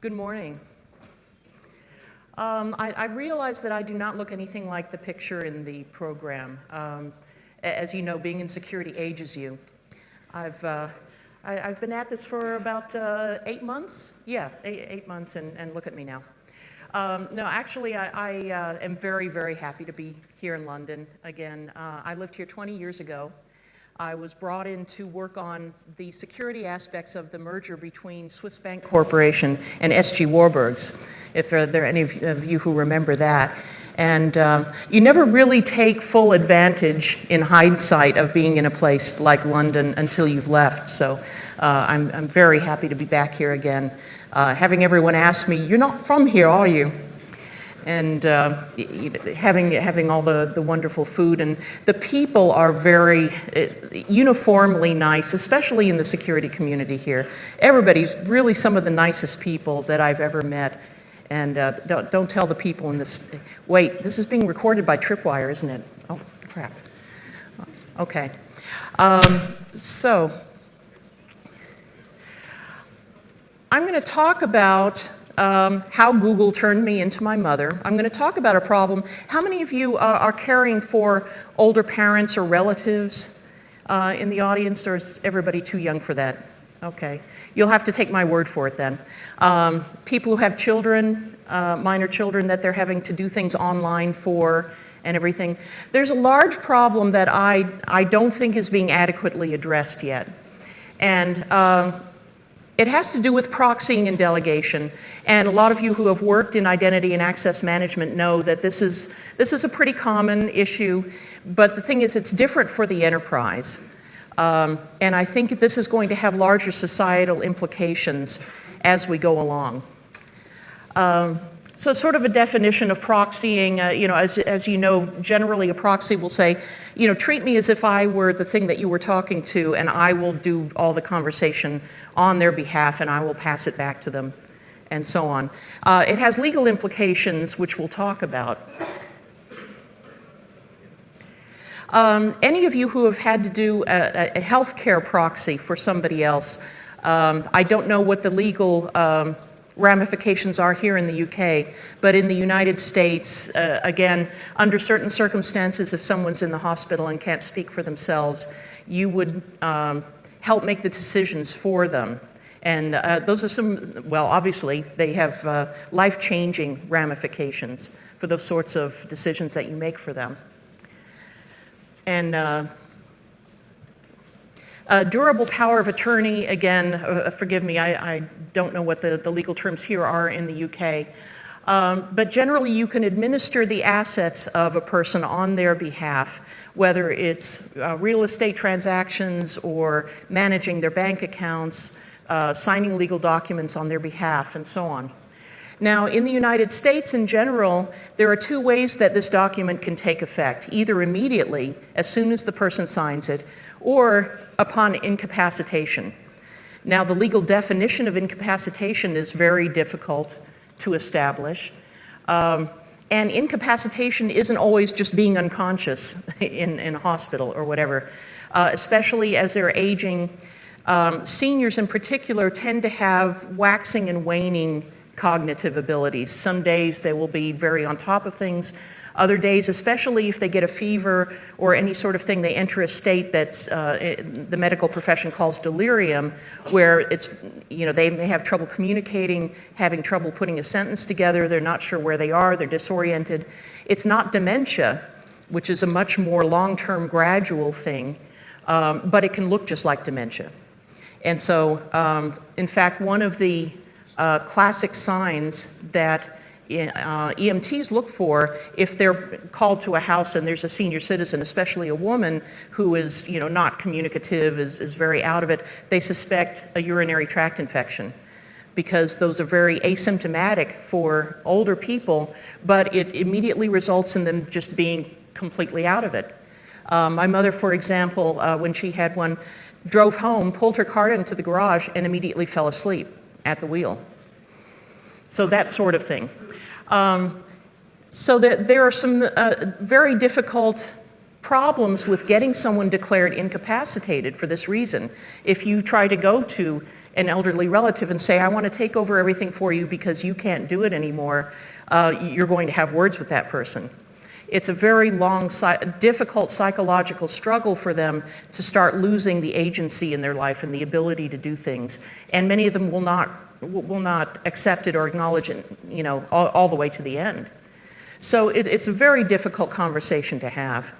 Good morning. I realize that I do not look anything like the picture in the program. As you know, being in security ages you. I've been at this for about 8 months. Yeah, eight months, and look at me now. No, actually, I am very, very happy to be here in London again. I lived here 20 years ago. I was brought in to work on the security aspects of the merger between Swiss Bank Corporation and S.G. Warburg's, if there are any of you who remember that. And you never really take full advantage in hindsight of being in a place like London until you've left. So I'm very happy to be back here again. Having everyone ask me, "You're not from here, are you?" And having all the wonderful food, and the people are very uniformly nice, especially in the security community here. Everybody's really some of the nicest people that I've ever met. And don't tell the people in this. Wait, this is being recorded by Tripwire, isn't it? Oh, crap. Okay. So I'm going to talk about how Google turned me into my mother. I'm going to talk about a problem. How many of you are caring for older parents or relatives in the audience, or is everybody too young for that? Okay. You'll have to take my word for it then. People who have children, minor children that they're having to do things online for and everything. There's a large problem that I don't think is being adequately addressed yet. And it has to do with proxying and delegation. And a lot of you who have worked in identity and access management know that this is a pretty common issue, but the thing is it's different for the enterprise. And I think this is going to have larger societal implications as we go along. So sort of a definition of proxying, as you know, generally a proxy will say, treat me as if I were the thing that you were talking to, and I will do all the conversation on their behalf, and I will pass it back to them, and so on. It has legal implications, which we'll talk about. Any of you who have had to do a healthcare proxy for somebody else, I don't know what the legal ramifications are here in the UK, but in the United States, again, under certain circumstances, if someone's in the hospital and can't speak for themselves, you would help make the decisions for them. And those are some, well, obviously, they have life-changing ramifications for those sorts of decisions that you make for them. And durable power of attorney, again, forgive me, I don't know what the legal terms here are in the UK. But generally, you can administer the assets of a person on their behalf, whether it's real estate transactions or managing their bank accounts, signing legal documents on their behalf, and so on. Now, in the United States in general, there are two ways that this document can take effect, either immediately, as soon as the person signs it, or upon incapacitation. Now, the legal definition of incapacitation is very difficult to establish. And incapacitation isn't always just being unconscious in a hospital or whatever, especially as they're aging. Seniors in particular tend to have waxing and waning cognitive abilities. Some days they will be very on top of things. Other days, especially if they get a fever or any sort of thing, they enter a state that's the medical profession calls delirium, where it's, they may have trouble communicating, having trouble putting a sentence together, they're not sure where they are, they're disoriented. It's not dementia, which is a much more long-term gradual thing, but it can look just like dementia. And so, in fact, one of the classic signs that EMTs look for if they're called to a house and there's a senior citizen, especially a woman who is, not communicative, is very out of it, they suspect a urinary tract infection, because those are very asymptomatic for older people, but it immediately results in them just being completely out of it. My mother, for example, when she had one, drove home, pulled her car into the garage, and immediately fell asleep at the wheel. So that sort of thing. So there are some very difficult problems with getting someone declared incapacitated for this reason. If you try to go to an elderly relative and say, I want to take over everything for you because you can't do it anymore, you're going to have words with that person. It's a very long, difficult psychological struggle for them to start losing the agency in their life and the ability to do things. And many of them will not accept it or acknowledge it, all the way to the end. So it's a very difficult conversation to have.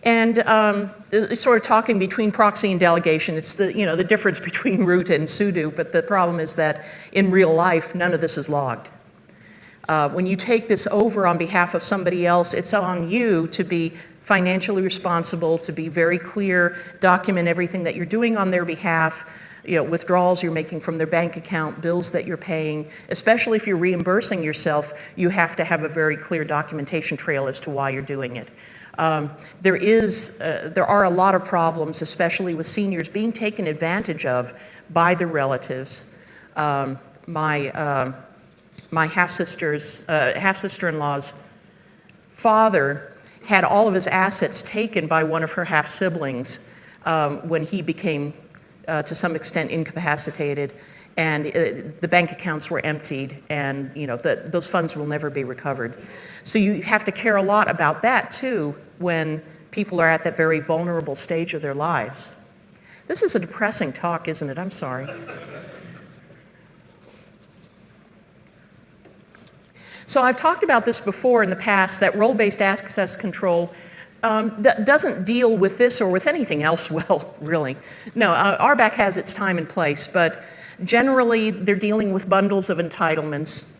And sort of talking between proxy and delegation, it's the difference between root and sudo, but the problem is that in real life, none of this is logged. When you take this over on behalf of somebody else, it's on you to be financially responsible, to be very clear, document everything that you're doing on their behalf, withdrawals you're making from their bank account, bills that you're paying. Especially if you're reimbursing yourself, you have to have a very clear documentation trail as to why you're doing it. There are a lot of problems, especially with seniors being taken advantage of by their relatives. My half-sister-in-law's father had all of his assets taken by one of her half-siblings when he became, to some extent, incapacitated, and the bank accounts were emptied, and those funds will never be recovered. So you have to care a lot about that, too, when people are at that very vulnerable stage of their lives. This is a depressing talk, isn't it? I'm sorry. So I've talked about this before in the past, that role-based access control doesn't deal with this or with anything else well, really. No, RBAC has its time and place, but generally they're dealing with bundles of entitlements.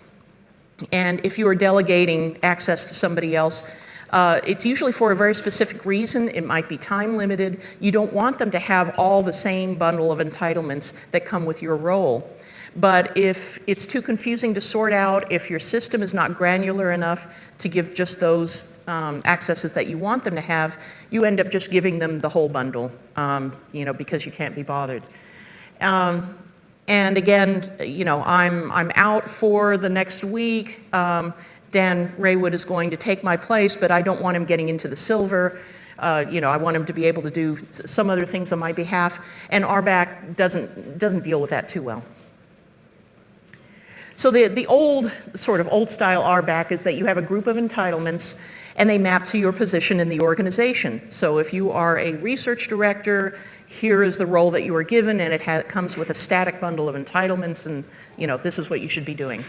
And if you are delegating access to somebody else, it's usually for a very specific reason. It might be time limited. You don't want them to have all the same bundle of entitlements that come with your role. But if it's too confusing to sort out, if your system is not granular enough to give just those accesses that you want them to have, you end up just giving them the whole bundle, because you can't be bothered. And again, I'm out for the next week. Dan Raywood is going to take my place, but I don't want him getting into the silver. I want him to be able to do some other things on my behalf, and RBAC doesn't deal with that too well. So the old style RBAC is that you have a group of entitlements and they map to your position in the organization. So if you are a research director, here is the role that you are given, and it comes with a static bundle of entitlements, and this is what you should be doing.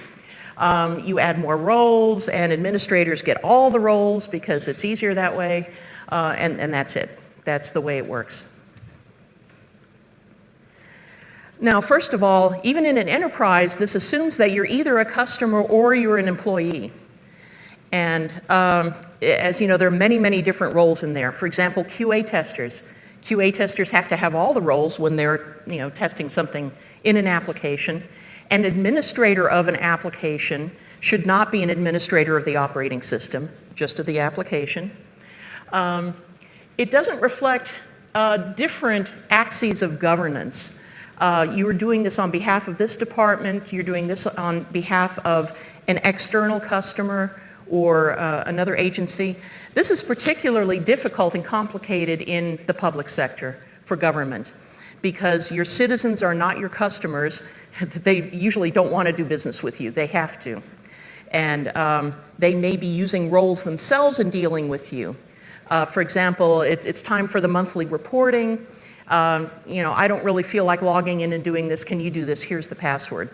You add more roles, and administrators get all the roles because it's easier that way, and that's it. That's the way it works. Now, first of all, even in an enterprise, this assumes that you're either a customer or you're an employee. And as you know, there are many, many different roles in there. For example, QA testers. QA testers have to have all the roles when they're testing something in an application. An administrator of an application should not be an administrator of the operating system, just of the application. It doesn't reflect different axes of governance. You are doing this on behalf of this department, you're doing this on behalf of an external customer or another agency. This is particularly difficult and complicated in the public sector for government because your citizens are not your customers. They usually don't want to do business with you. They have to. And they may be using roles themselves in dealing with you. For example, it's time for the monthly reporting. I don't really feel like logging in and doing this. Can you do this? Here's the password.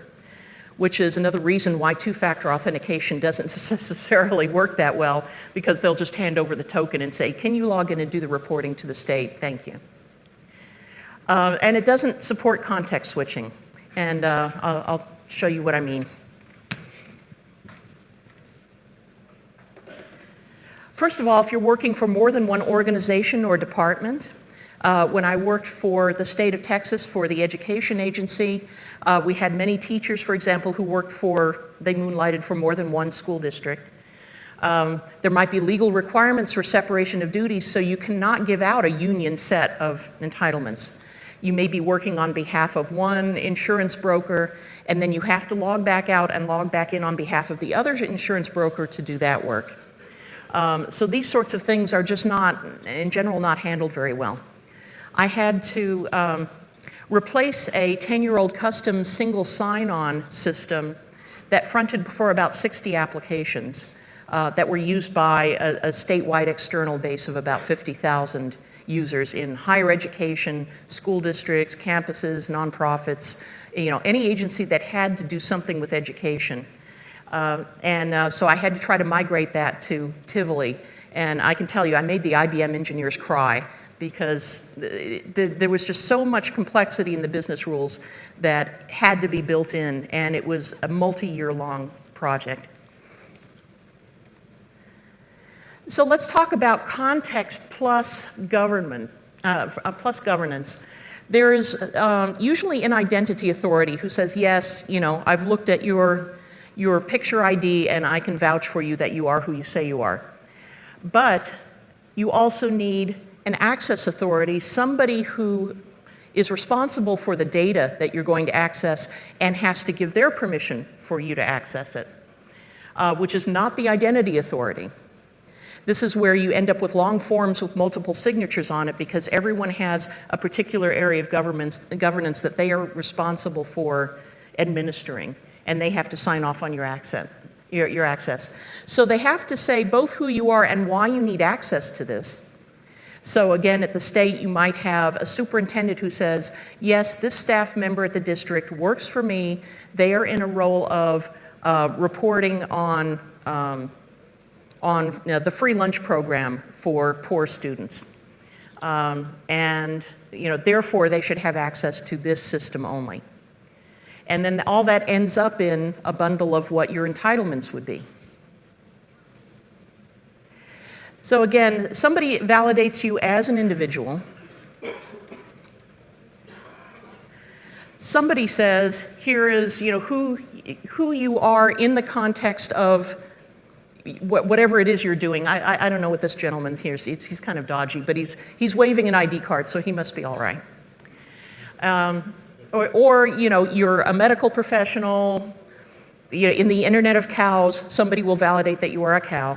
Which is another reason why two-factor authentication doesn't necessarily work that well, because they'll just hand over the token and say, can you log in and do the reporting to the state? Thank you. And it doesn't support context switching. And I'll show you what I mean. First of all, if you're working for more than one organization or department, when I worked for the state of Texas for the education agency, we had many teachers, for example, who they moonlighted for more than one school district. There might be legal requirements for separation of duties, so you cannot give out a union set of entitlements. You may be working on behalf of one insurance broker, and then you have to log back out and log back in on behalf of the other insurance broker to do that work. So these sorts of things are just not, in general, not handled very well. I had to replace a 10-year-old custom single sign-on system that fronted for about 60 applications that were used by a statewide external base of about 50,000 users in higher education, school districts, campuses, nonprofits, any agency that had to do something with education. So I had to try to migrate that to Tivoli. And I can tell you, I made the IBM engineers cry because there was just so much complexity in the business rules that had to be built in, and it was a multi-year-long project. So let's talk about context plus governance. There is usually an identity authority who says, yes, I've looked at your picture ID and I can vouch for you that you are who you say you are. But you also need an access authority, somebody who is responsible for the data that you're going to access and has to give their permission for you to access it, which is not the identity authority. This is where you end up with long forms with multiple signatures on it because everyone has a particular area of governance that they are responsible for administering, and they have to sign off on your access. So they have to say both who you are and why you need access to this. So again, at the state, you might have a superintendent who says, yes, this staff member at the district works for me. They are in a role of reporting on the free lunch program for poor students. Therefore, they should have access to this system only. And then all that ends up in a bundle of what your entitlements would be. So again, somebody validates you as an individual. Somebody says, here is who you are in the context of whatever it is you're doing. I don't know what this gentleman here is. He's kind of dodgy, but he's waving an ID card, so he must be all right. Or you're a medical professional. In the Internet of Cows, somebody will validate that you are a cow.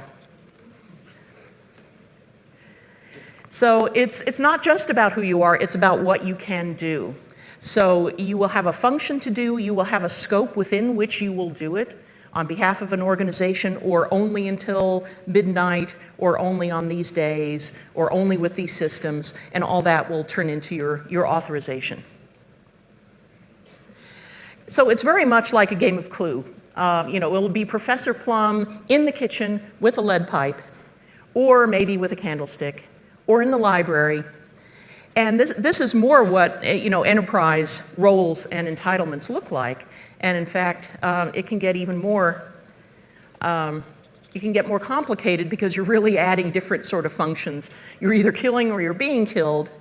So it's not just about who you are, it's about what you can do. So you will have a function to do, you will have a scope within which you will do it on behalf of an organization, or only until midnight, or only on these days, or only with these systems, and all that will turn into your authorization. So it's very much like a game of Clue. It will be Professor Plum in the kitchen with a lead pipe, or maybe with a candlestick, or in the library. And this is more what enterprise roles and entitlements look like. And in fact, it can get even more, it can get more complicated because you're really adding different sort of functions. You're either killing or you're being killed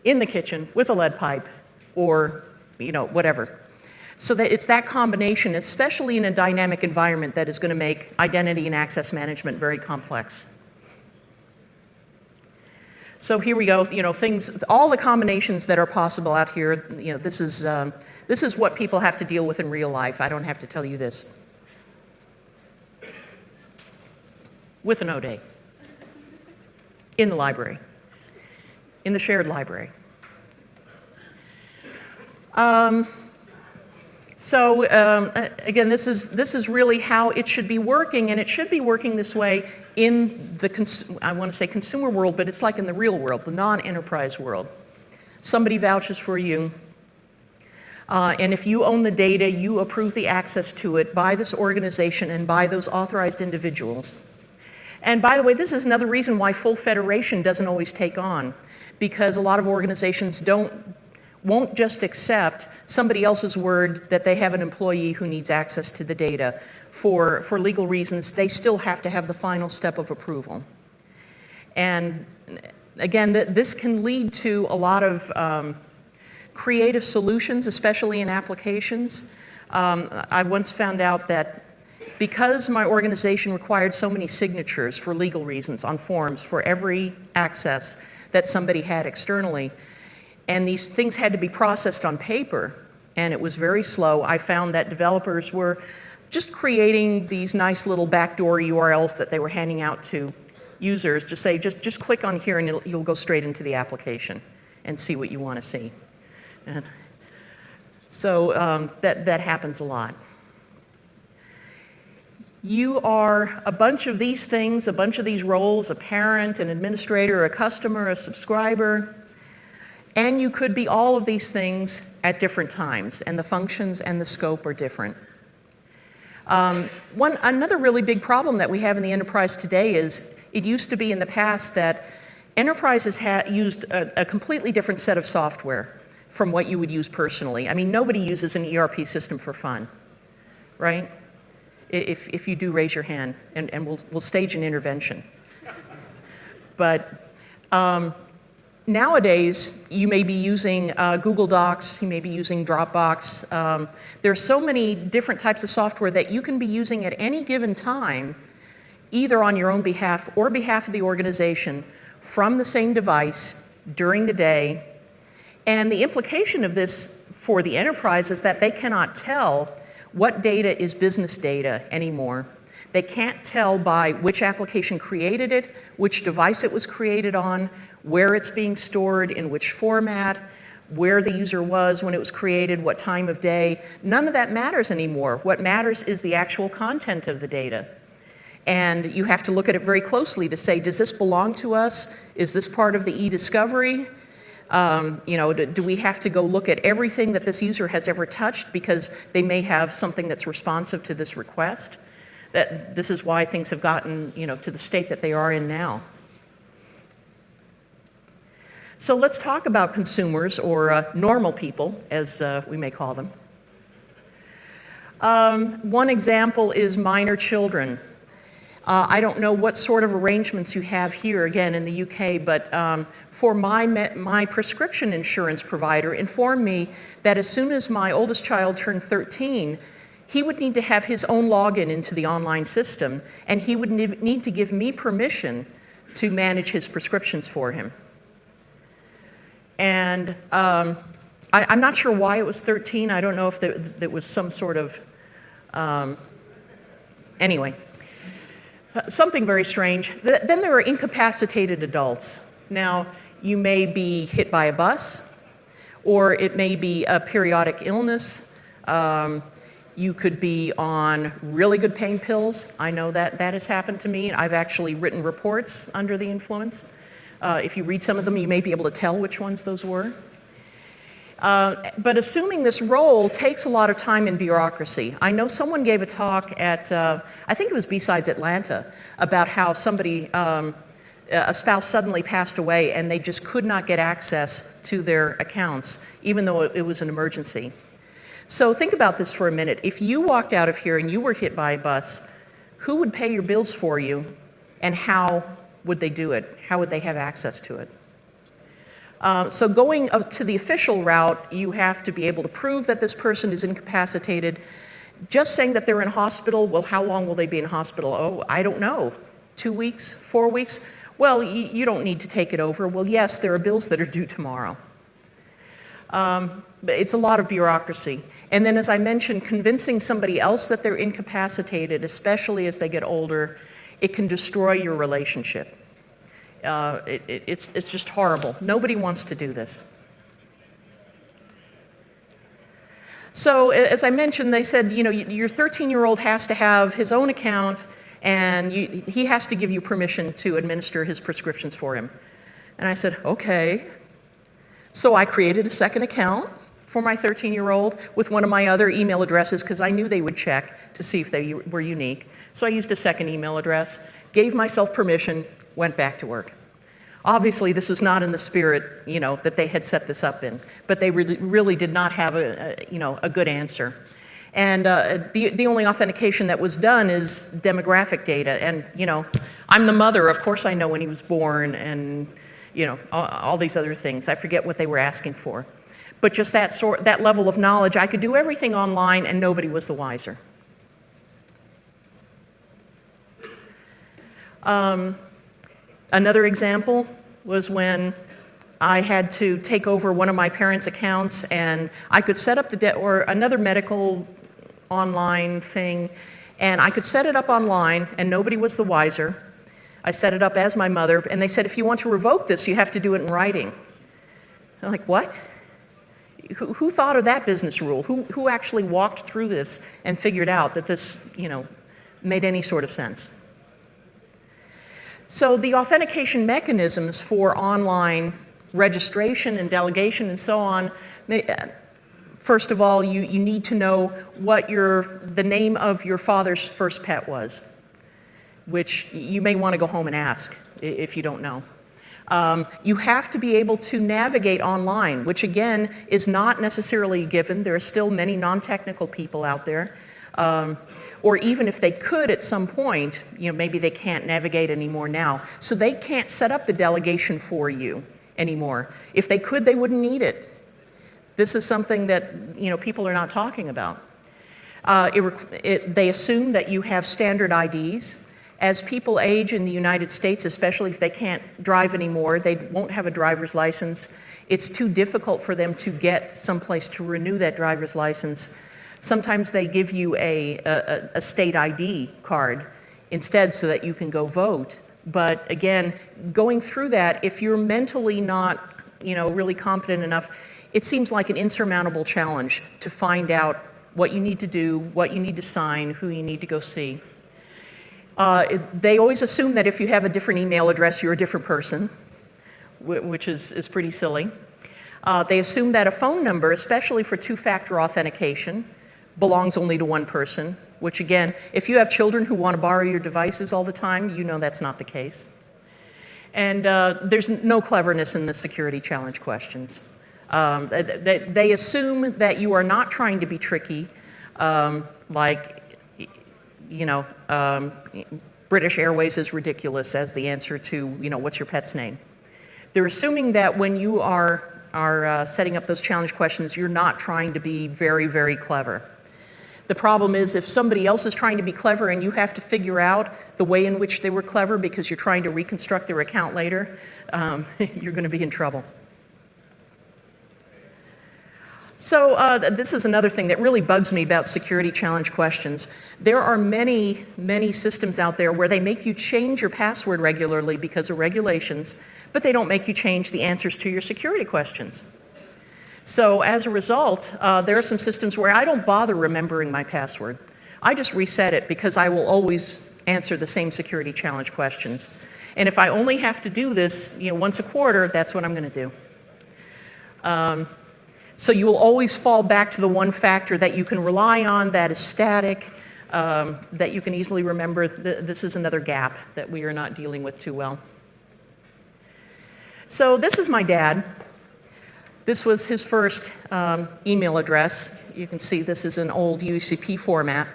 in the kitchen with a lead pipe, or whatever. So that it's that combination, especially in a dynamic environment, that is going to make identity and access management very complex. So here we go, things, all the combinations that are possible out here, this is what people have to deal with in real life. I don't have to tell you this. With an O-Day. In the library. In the shared library. Again, this is really how it should be working, and it should be working this way in the, I want to say consumer world, but it's like in the real world, the non-enterprise world. Somebody vouches for you, and if you own the data, you approve the access to it by this organization and by those authorized individuals. And by the way, this is another reason why full federation doesn't always take on, because a lot of organizations won't just accept somebody else's word that they have an employee who needs access to the data. For legal reasons, they still have to have the final step of approval. And again, this can lead to a lot of creative solutions, especially in applications. I once found out that because my organization required so many signatures for legal reasons on forms for every access that somebody had externally, and these things had to be processed on paper, and it was very slow. I found that developers were just creating these nice little backdoor URLs that they were handing out to users to say, just click on here and you'll go straight into the application and see what you want to see. And so that happens a lot. You are a bunch of these things, a bunch of these roles, a parent, an administrator, a customer, a subscriber, and you could be all of these things at different times, and the functions and the scope are different. Another really big problem that we have in the enterprise today is it used to be in the past that enterprises used a completely different set of software from what you would use personally. I mean, nobody uses an ERP system for fun, right? If you do, raise your hand, and we'll stage an intervention. But nowadays, you may be using Google Docs, you may be using Dropbox. There's so many different types of software that you can be using at any given time, either on your own behalf or behalf of the organization, from the same device during the day. And the implication of this for the enterprise is that they cannot tell what data is business data anymore. They can't tell by which application created it, which device it was created on, where it's being stored, in which format, where the user was when it was created, what time of day. None of that matters anymore. What matters is the actual content of the data. And you have to look at it very closely to say, does this belong to us? Is this part of the e-discovery? Do we have to go look at everything that this user has ever touched because they may have something that's responsive to this request? This is why things have gotten, to the state that they are in now. So let's talk about consumers, or normal people, as we may call them. One example is minor children. I don't know what sort of arrangements you have here, again, in the UK, but for my prescription insurance provider informed me that as soon as my oldest child turned 13, he would need to have his own login into the online system, and he would need to give me permission to manage his prescriptions for him. And I'm not sure why it was 13. I don't know if there was some sort of, anyway. Something very strange. Then there are incapacitated adults. Now, you may be hit by a bus, or it may be a periodic illness. You could be on really good pain pills. I know that has happened to me. I've actually written reports under the influence. If you read some of them, you may be able to tell which ones those were. But assuming this role takes a lot of time and bureaucracy. I know someone gave a talk at, I think it was BSides Atlanta, about how somebody, a spouse suddenly passed away and they just could not get access to their accounts, even though it was an emergency. So think about this for a minute. If you walked out of here and you were hit by a bus, who would pay your bills for you, and how would they do it? How would they have access to it? So going to the official route, you have to be able to prove that this person is incapacitated. Just saying that they're in hospital, well, how long will they be in hospital? Oh, I don't know. 2 weeks, 4 weeks? Well, you don't need to take it over. Well, yes, there are bills that are due tomorrow. It's a lot of bureaucracy. And then, as I mentioned, convincing somebody else that they're incapacitated, especially as they get older, it can destroy your relationship. It's just horrible. Nobody wants to do this. So as I mentioned, they said, your 13-year-old has to have his own account, and he has to give you permission to administer his prescriptions for him. And I said, okay. So I created a second account for my 13-year-old with one of my other email addresses, because I knew they would check to see if they were unique. So I used a second email address, gave myself permission, went back to work. Obviously, this was not in the spirit, that they had set this up in, but they really did not have a good answer. And the only authentication that was done is demographic data. And, I'm the mother. Of course I know when he was born and, all these other things. I forget what they were asking for. But just that level of knowledge, I could do everything online and nobody was the wiser. Another example was when I had to take over one of my parents' accounts, and I could set up or another medical online thing, and I could set it up online, and nobody was the wiser. I set it up as my mother, and they said, if you want to revoke this, you have to do it in writing. I'm like, what? Who thought of that business rule? Who actually walked through this and figured out that this, made any sort of sense? So the authentication mechanisms for online registration and delegation and so on, first of all, you need to know what the name of your father's first pet was, which you may want to go home and ask if you don't know. You have to be able to navigate online, which again is not necessarily a given. There are still many non-technical people out there. Or even if they could at some point, maybe they can't navigate anymore now. So they can't set up the delegation for you anymore. If they could, they wouldn't need it. This is something that people are not talking about. They assume that you have standard IDs. As people age in the United States, especially if they can't drive anymore, they won't have a driver's license. It's too difficult for them to get someplace to renew that driver's license. Sometimes they give you a state ID card instead so that you can go vote. But again, going through that, if you're mentally not, really competent enough, it seems like an insurmountable challenge to find out what you need to do, what you need to sign, who you need to go see. They always assume that if you have a different email address, you're a different person, which is pretty silly. They assume that a phone number, especially for two-factor authentication, belongs only to one person, which again, if you have children who want to borrow your devices all the time, that's not the case. And there's no cleverness in the security challenge questions. They assume that you are not trying to be tricky, British Airways is ridiculous as the answer to, what's your pet's name? They're assuming that when you are setting up those challenge questions, you're not trying to be very, very clever. The problem is if somebody else is trying to be clever and you have to figure out the way in which they were clever because you're trying to reconstruct their account later, you're going to be in trouble. So this is another thing that really bugs me about security challenge questions. There are many, many systems out there where they make you change your password regularly because of regulations, but they don't make you change the answers to your security questions. So as a result, there are some systems where I don't bother remembering my password. I just reset it because I will always answer the same security challenge questions. And if I only have to do this once a quarter, that's what I'm going to do. So you will always fall back to the one factor that you can rely on, that is static, that you can easily remember. This is another gap that we are not dealing with too well. So this is my dad. This was his first email address. You can see this is an old UCP format.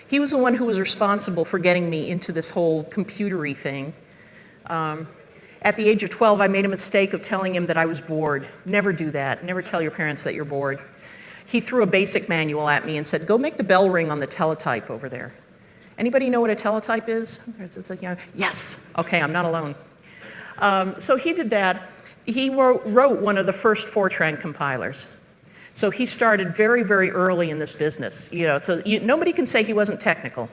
He was the one who was responsible for getting me into this whole computery thing. At the age of 12, I made a mistake of telling him that I was bored. Never do that. Never tell your parents that you're bored. He threw a basic manual at me and said, go make the bell ring on the teletype over there. Anybody know what a teletype is? It's like, yes. Okay, I'm not alone. So he did that. He wrote one of the first Fortran compilers. So he started very, very early in this business. Nobody can say he wasn't technical.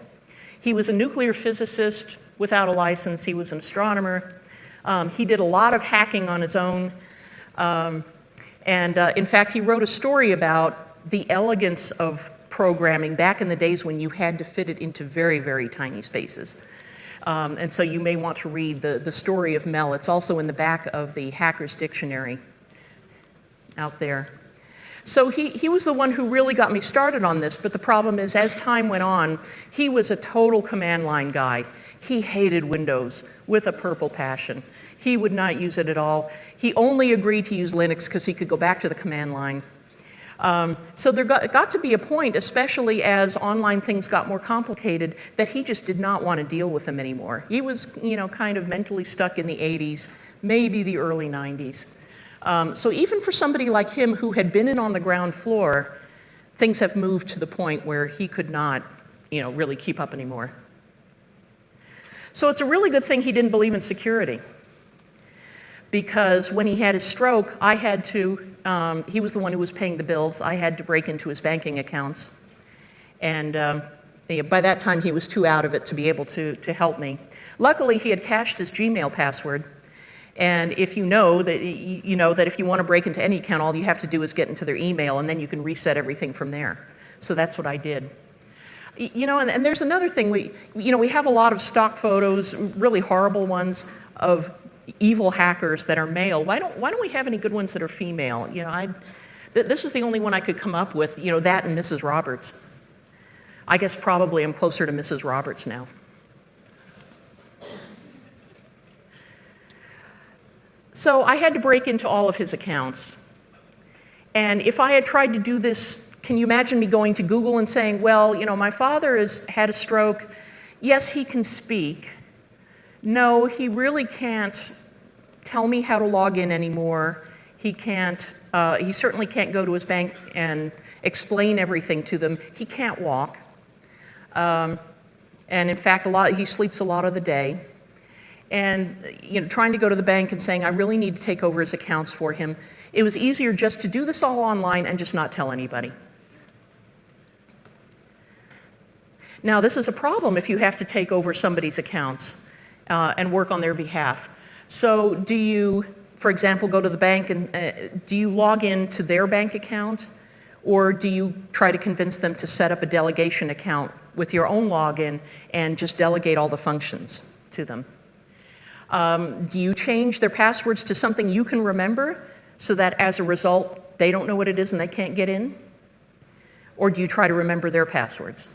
He was a nuclear physicist without a license. He was an astronomer. He did a lot of hacking on his own. In fact, he wrote a story about the elegance of programming back in the days when you had to fit it into very, very tiny spaces. And so you may want to read the story of Mel. It's also in the back of the Hacker's Dictionary out there. So he was the one who really got me started on this, but the problem is, as time went on, he was a total command line guy. He hated Windows with a purple passion. He would not use it at all. He only agreed to use Linux because he could go back to the command line. So there got to be a point, especially as online things got more complicated, that he just did not want to deal with them anymore. He was, kind of mentally stuck in the 80s, maybe the early 90s. So even for somebody like him who had been in on the ground floor, things have moved to the point where he could not, really keep up anymore. So it's a really good thing he didn't believe in security. because when he had his stroke, I had to, he was the one who was paying the bills. I had to break into his banking accounts. And by that time, he was too out of it to be able to help me. Luckily, he had cached his Gmail password. And if you know that if you want to break into any account, all you have to do is get into their email, and then you can reset everything from there. So that's what I did. And there's another thing. We have a lot of stock photos, really horrible ones, of evil hackers that are male. Why don't we have any good ones that are female? This is the only one I could come up with. That and Mrs. Roberts. I guess probably I'm closer to Mrs. Roberts now. So I had to break into all of his accounts. And if I had tried to do this, can you imagine me going to Google and saying, well, my father has had a stroke. Yes, he can speak. No, he really can't tell me how to log in anymore. He certainly can't go to his bank and explain everything to them. He can't walk. And in fact, he sleeps a lot of the day. And trying to go to the bank and saying, I really need to take over his accounts for him. It was easier just to do this all online and just not tell anybody. Now, this is a problem if you have to take over somebody's accounts and work on their behalf. So do you, for example, go to the bank and do you log into their bank account, or do you try to convince them to set up a delegation account with your own login and just delegate all the functions to them? Do you change their passwords to something you can remember so that as a result, they don't know what it is and they can't get in? Or do you try to remember their passwords?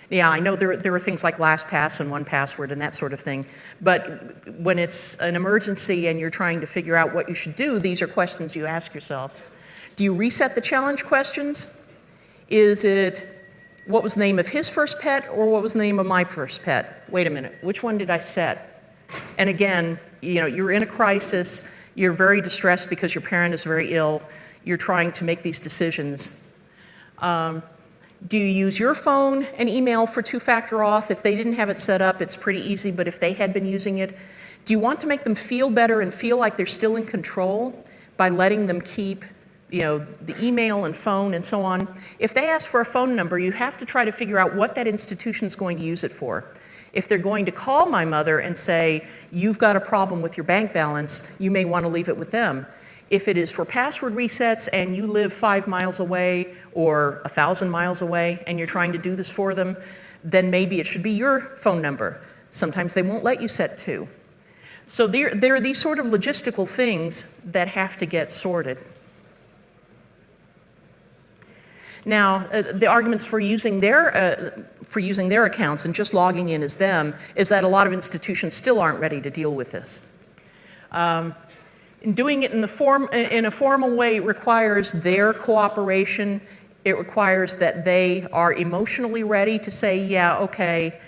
Yeah, I know there are things like LastPass and 1Password and that sort of thing, but when it's an emergency and you're trying to figure out what you should do, these are questions you ask yourselves. Do you reset the challenge questions? Is it, what was the name of his first pet, or what was the name of my first pet? Wait a minute, which one did I set? And again, you're in a crisis, you're very distressed because your parent is very ill, you're trying to make these decisions. Do you use your phone and email for two-factor auth? If they didn't have it set up, it's pretty easy, but if they had been using it, do you want to make them feel better and feel like they're still in control by letting them keep the email and phone and so on? If they ask for a phone number, you have to try to figure out what that institution is going to use it for. If they're going to call my mother and say, you've got a problem with your bank balance, you may want to leave it with them. If it is for password resets and you live 5 miles away or 1,000 miles away and you're trying to do this for them, then maybe it should be your phone number. Sometimes they won't let you set 2. So there are these sort of logistical things that have to get sorted. Now, the arguments for using their accounts and just logging in as them is that a lot of institutions still aren't ready to deal with this. Doing it in a formal way requires their cooperation. It requires that they are emotionally ready to say, yeah, okay,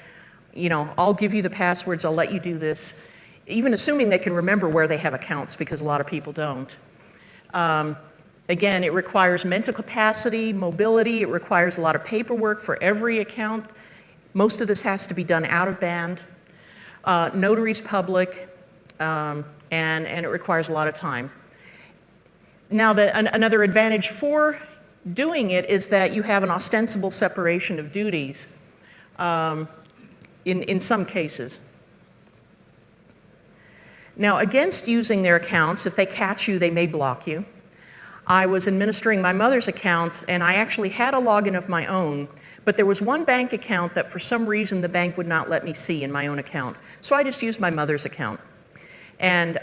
I'll give you the passwords, I'll let you do this, even assuming they can remember where they have accounts, because a lot of people don't. Again, it requires mental capacity, mobility. It requires a lot of paperwork for every account. Most of this has to be done out of band. Notaries public, and it requires a lot of time. Now, another advantage for doing it is that you have an ostensible separation of duties in some cases. Now, against using their accounts, if they catch you, they may block you. I was administering my mother's accounts, and I actually had a login of my own, but there was one bank account that for some reason the bank would not let me see in my own account. So I just used my mother's account. And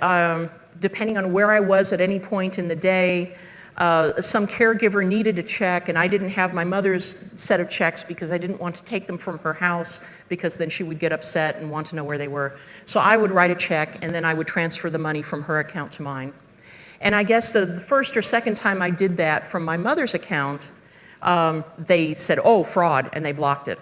depending on where I was at any point in the day, some caregiver needed a check, and I didn't have my mother's set of checks because I didn't want to take them from her house, because then she would get upset and want to know where they were. So I would write a check, and then I would transfer the money from her account to mine. And I guess the first or second time I did that from my mother's account, they said, oh, fraud, and they blocked it.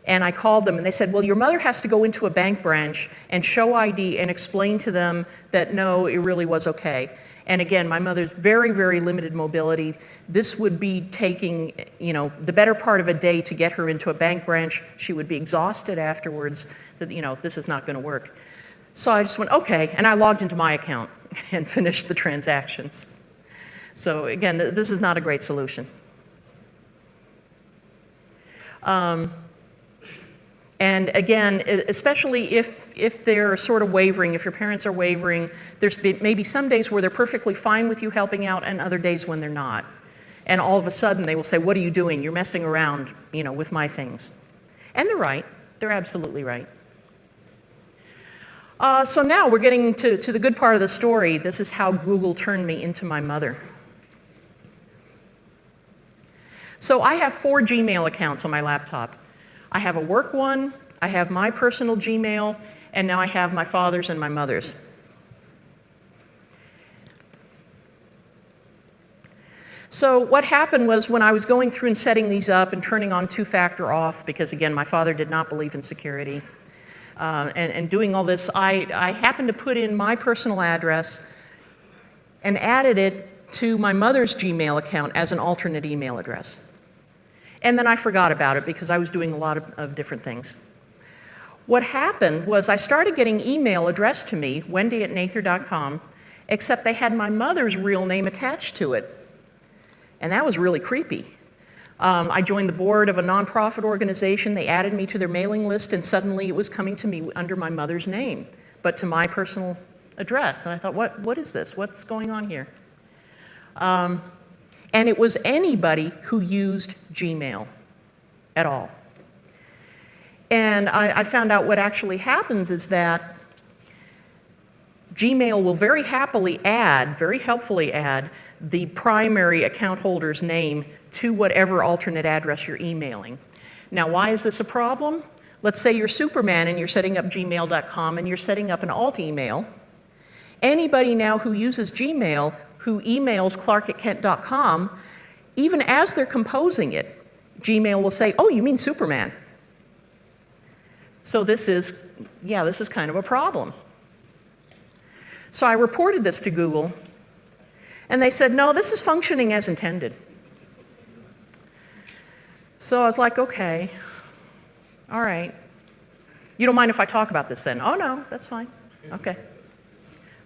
And I called them, and they said, well, your mother has to go into a bank branch and show ID and explain to them that, no, it really was okay. And again, my mother's very, very limited mobility. This would be taking, the better part of a day to get her into a bank branch. She would be exhausted afterwards. That, this is not going to work. So I just went, okay, and I logged into my account. and finish the transactions. So again, this is not a great solution. And again, especially if they're sort of wavering, if your parents are wavering, there's maybe some days where they're perfectly fine with you helping out and other days when they're not. And all of a sudden they will say, what are you doing? You're messing around, with my things. And they're right. They're absolutely right. So now we're getting to the good part of the story. This is how Google turned me into my mother. So I have 4 Gmail accounts on my laptop. I have a work one, I have my personal Gmail, and now I have my father's and my mother's. So what happened was when I was going through and setting these up and turning on two-factor auth, because again, my father did not believe in security, and doing all this, I happened to put in my personal address and added it to my mother's Gmail account as an alternate email address. And then I forgot about it because I was doing a lot of different things. What happened was I started getting email addressed to me, wendy@nather.com, except they had my mother's real name attached to it. And that was really creepy. I joined the board of a nonprofit organization. They added me to their mailing list, and suddenly it was coming to me under my mother's name, but to my personal address. And I thought, what is this? What's going on here? And it was anybody who used Gmail at all. And I found out what actually happens is that Gmail will very helpfully add the primary account holder's name to whatever alternate address you're emailing. Now, why is this a problem? Let's say you're Superman and you're setting up gmail.com and you're setting up an alt email. Anybody now who uses Gmail who emails clark@kent.com, even as they're composing it, Gmail will say, oh, you mean Superman. So this is kind of a problem. So I reported this to Google, and they said, no, this is functioning as intended. So I was like, okay, all right. You don't mind if I talk about this then? Oh, no, that's fine. Okay,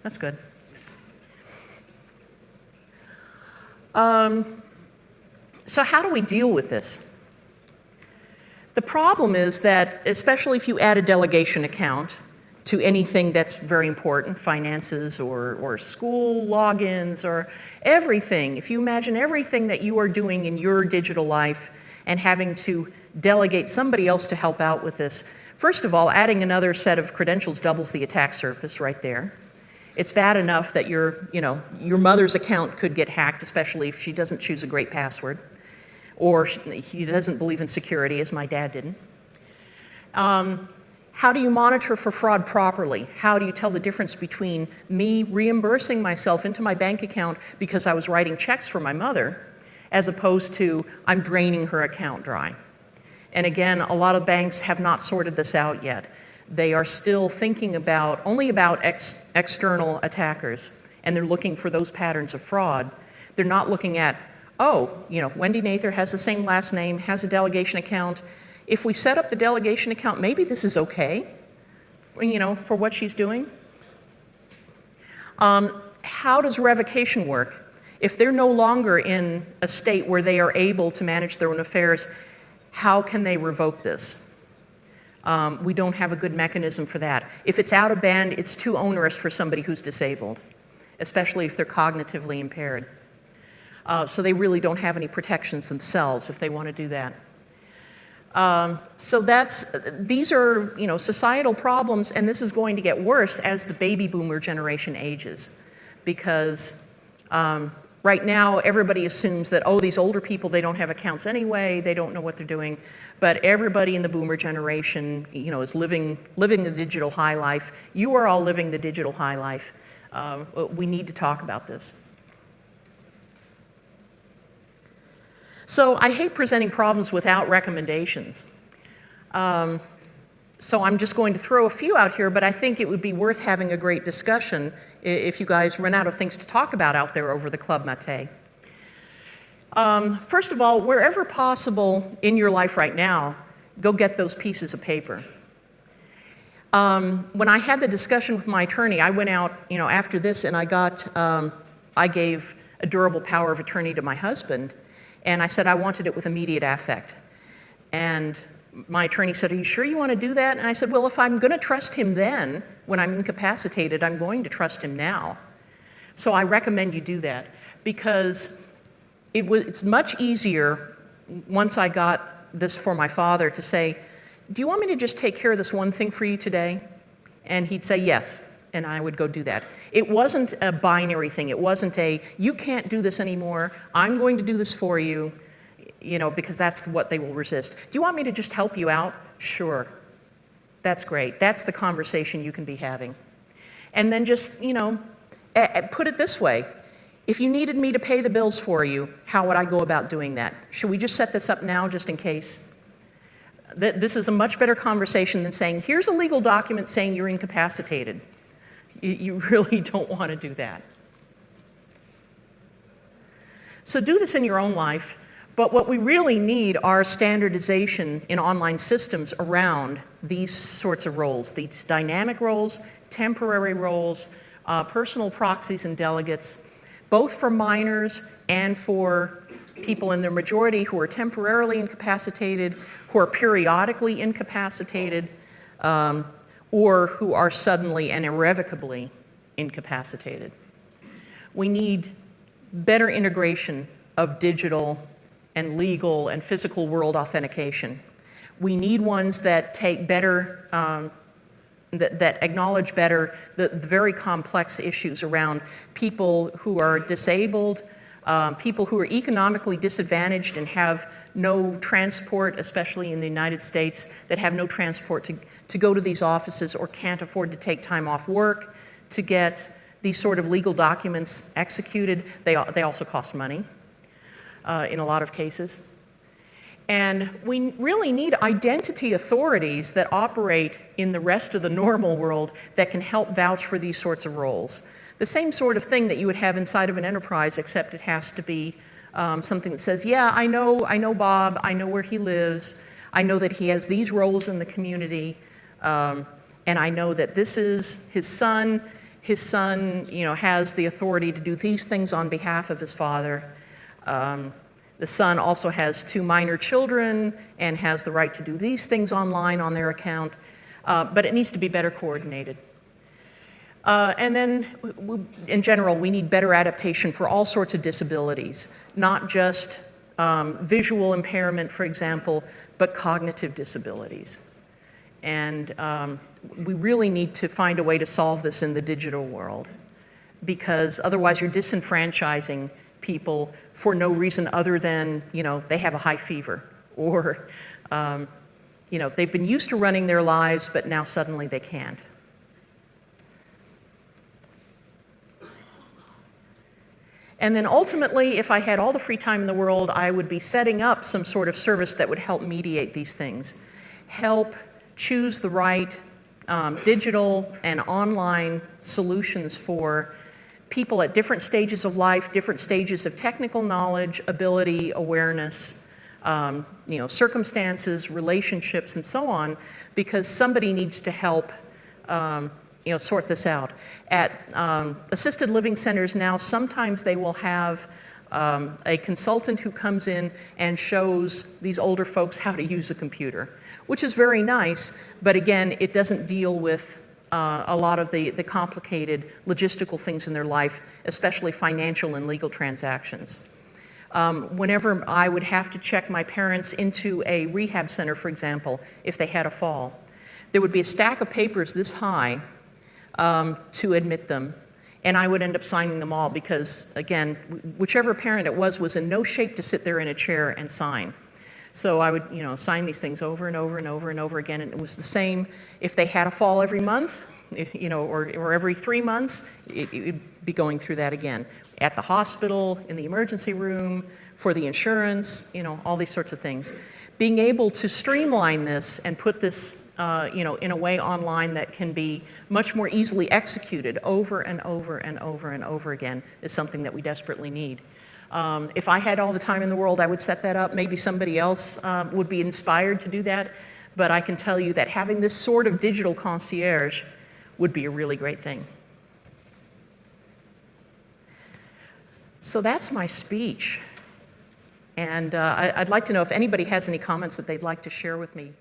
that's good. So how do we deal with this? The problem is that, especially if you add a delegation account to anything that's very important, finances or school logins or everything, if you imagine everything that you are doing in your digital life and having to delegate somebody else to help out with this, first of all, adding another set of credentials doubles the attack surface right there. It's bad enough that your mother's account could get hacked, especially if she doesn't choose a great password, or he doesn't believe in security, as my dad didn't. How do you monitor for fraud properly? How do you tell the difference between me reimbursing myself into my bank account because I was writing checks for my mother, as opposed to I'm draining her account dry? And again, a lot of banks have not sorted this out yet. They are still thinking only about external attackers, and they're looking for those patterns of fraud. They're not looking at, Wendy Nather has the same last name, has a delegation account. If we set up the delegation account, maybe this is okay, for what she's doing. How does revocation work? If they're no longer in a state where they are able to manage their own affairs, how can they revoke this? We don't have a good mechanism for that. If it's out of band, it's too onerous for somebody who's disabled, especially if they're cognitively impaired. So they really don't have any protections themselves if they want to do that. So these are societal problems, and this is going to get worse as the baby boomer generation ages, because right now everybody assumes that, these older people, they don't have accounts anyway, they don't know what they're doing, but everybody in the boomer generation is living the digital high life. You are all living the digital high life. We need to talk about this. So I hate presenting problems without recommendations. So I'm just going to throw a few out here, but I think it would be worth having a great discussion if you guys run out of things to talk about out there over the Club Mate. First of all, wherever possible in your life right now, go get those pieces of paper. When I had the discussion with my attorney, I went out, after this, and I gave a durable power of attorney to my husband, and I said I wanted it with immediate effect. And my attorney said, "Are you sure you want to do that?" And I said, "Well, if I'm going to trust him then, when I'm incapacitated, I'm going to trust him now. So I recommend you do that," because it's much easier once I got this for my father to say, "Do you want me to just take care of this one thing for you today?" And he'd say yes, and I would go do that. It wasn't a binary thing. It wasn't you can't do this anymore, I'm going to do this for you, because that's what they will resist. "Do you want me to just help you out?" "Sure." That's great. That's the conversation you can be having. And then just, put it this way. If you needed me to pay the bills for you, how would I go about doing that? Should we just set this up now just in case? This is a much better conversation than saying, "Here's a legal document saying you're incapacitated." You really don't want to do that. So do this in your own life, but what we really need are standardization in online systems around these sorts of roles, these dynamic roles, temporary roles, personal proxies and delegates, both for minors and for people in their majority who are temporarily incapacitated, who are periodically incapacitated, or who are suddenly and irrevocably incapacitated. We need better integration of digital and legal and physical world authentication. We need ones that take better, that acknowledge better the very complex issues around people who are disabled, people who are economically disadvantaged and have no transport, especially in the United States, that have no transport to go to these offices or can't afford to take time off work to get these sort of legal documents executed. They also cost money in a lot of cases. And we really need identity authorities that operate in the rest of the normal world that can help vouch for these sorts of roles. The same sort of thing that you would have inside of an enterprise, except it has to be something that says, "Yeah, I know Bob, I know where he lives, I know that he has these roles in the community, and I know that this is his son. His son, has the authority to do these things on behalf of his father. The son also has 2 minor children and has the right to do these things online on their account," but it needs to be better coordinated. And then, in general, we need better adaptation for all sorts of disabilities, not just visual impairment, for example, but cognitive disabilities. And we really need to find a way to solve this in the digital world, because otherwise you're disenfranchising people for no reason other than, they have a high fever, or, they've been used to running their lives, but now suddenly they can't. And then ultimately, if I had all the free time in the world, I would be setting up some sort of service that would help mediate these things, help choose the right digital and online solutions for people at different stages of life, different stages of technical knowledge, ability, awareness, circumstances, relationships, and so on, because somebody needs to help sort this out. At assisted living centers now, sometimes they will have a consultant who comes in and shows these older folks how to use a computer, which is very nice, but again, it doesn't deal with a lot of the complicated logistical things in their life, especially financial and legal transactions. Whenever I would have to check my parents into a rehab center, for example, if they had a fall, there would be a stack of papers this high to admit them, and I would end up signing them all because, again, whichever parent it was in no shape to sit there in a chair and sign. So I would, sign these things over and over and over and over again, and it was the same if they had a fall every month, or every 3 months, you'd be going through that again. At the hospital, in the emergency room, for the insurance, all these sorts of things. Being able to streamline this and put this in a way online that can be much more easily executed over and over and over and over again is something that we desperately need. If I had all the time in the world, I would set that up. Maybe somebody else would be inspired to do that. but I can tell you that having this sort of digital concierge would be a really great thing. So that's my speech. And I'd like to know if anybody has any comments that they'd like to share with me.